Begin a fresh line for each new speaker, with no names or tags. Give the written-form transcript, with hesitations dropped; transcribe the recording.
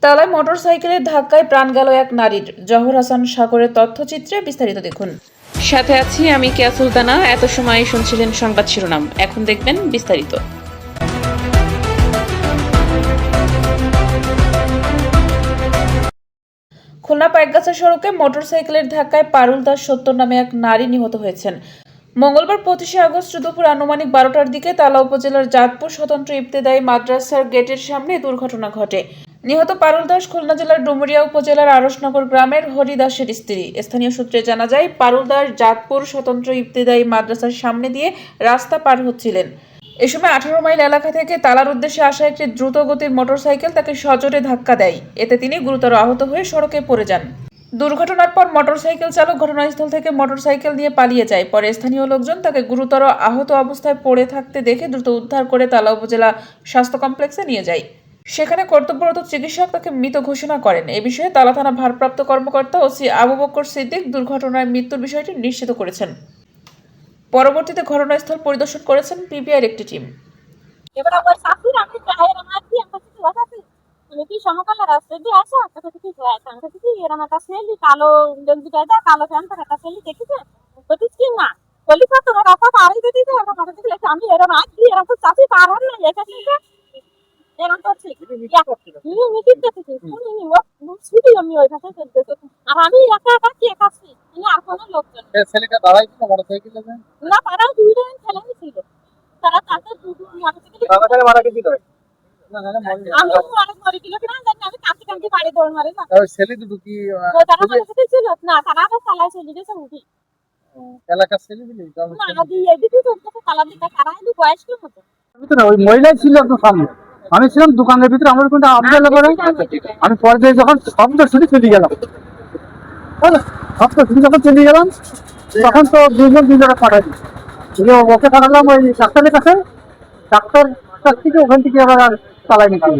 তালায় মোটরসাইকেলের ধাক্কায় প্রাণ গেল এক নারীর। জহর হাসান সাগরের তথ্যচিত্রে বিস্তারিত দেখুন। সাথে আছি আমি কেয়া সুলতানা। এত সময় শুনছিলেন সংবাদ শিরোনাম, এখন দেখবেন বিস্তারিত। খুলনা পাইকগাছা সড়কে মোটরসাইকেলের ধাক্কায় পারুল দাস ৭০ নামে এক নারী নিহত হয়েছেন। মঙ্গলবার ২৫শে আগস্ট দুপুর আনুমানিক ১২টার দিকে তালা উপজেলার জাতপুর স্বতন্ত্র ইবতেদায়ী মাদ্রাসার গেটের সামনে দুর্ঘটনা ঘটে। নিহত পারুল দাস খুলনা জেলার ডুমুরিয়া উপজেলার আরশনগর গ্রামের হরি দাসের স্ত্রী। স্থানীয় সূত্রে জানা যায়, পারুল দাস জাতপুর স্বতন্ত্র ইবতেদায়ী মাদ্রাসার সামনে দিয়ে রাস্তা পার হচ্ছিলেন। এ সময় ১৮ মাইল এলাকা থেকে তালার উদ্দেশ্যে আসা একটি দ্রুতগতির মোটরসাইকেল তাকে সজোরে ধাক্কা দেয়। এতে তিনি গুরুতর আহত হয়ে সড়কে পড়ে যান। দুর্ঘটনার পর মোটরসাইকেল চালক ঘটনাস্থল থেকে মোটরসাইকেল নিয়ে পালিয়ে যায়। পরে স্থানীয় লোকজন তাকে গুরুতর আহত অবস্থায় পড়ে থাকতে দেখে দ্রুত উদ্ধার করে তালা উপজেলা স্বাস্থ্য কমপ্লেক্সে নিয়ে যায়। সেখানে কর্তব্যরত চিকিৎসক তাকে মৃত ঘোষণা করেন। এ বিষয়ে তালা থানা ভারপ্রাপ্ত কর্মকর্তা ওসি আবু বকর সিদ্দিক দুর্ঘটনায় মৃত্যুর বিষয়টি নিশ্চিত করেছেন। পরবর্তীতে ঘটনাস্থল পরিদর্শন করেছেন পিবিআইর একটি টিম।
সমকাল রাস্তা দিয়ে আসা এরকম একটা ছেলে কালো কালো প্যান্ট একটা ছেলে দেখেছে কি না রাস্তা পার হইতে দিতে আমি এরকম আসছি এরকম চাষি পার হন না এরকম করছি আর আমি একা একা কে খাচ্ছি আর কোনো লোকজন
ছেলেটা দাঁড়াইছিল মোটরসাইকেলে
না তারাও দুইজন ছেলে ছিল তারা তাদের
মোটরসাইকেলে মারা গেছিল
আমি অনেক মরে গেল কিনা জানি আমি কাঁচি কাঁচি বাড়ি দৌড় মারি না
ছেলে দুটো কি
তারা বলেছে ছিল না তারা আবার চালায় চলে গেছে উঠি
এলাকার ছেলে দিলি
না দিয়ে এদিকে তো তালা দিকে তারা কিন্তু বয়স কি হতো
ভিতরে ওই মহিলাই ছিল একদম সামনে, আমি ছিলাম দোকানের ভিতরে, আমার কিন্তু আমদালা করে আমি পরে যখন শব্দ শুনে চলে গেলাম, শব্দ শুনে যখন চলে গেলাম তখন তো দুজনে পাঠাই ওকে পাঠালাম ওই ডাক্তারের কাছে। ডাক্তার কাছ থেকে ওখান থেকে আবার চালাই নিতে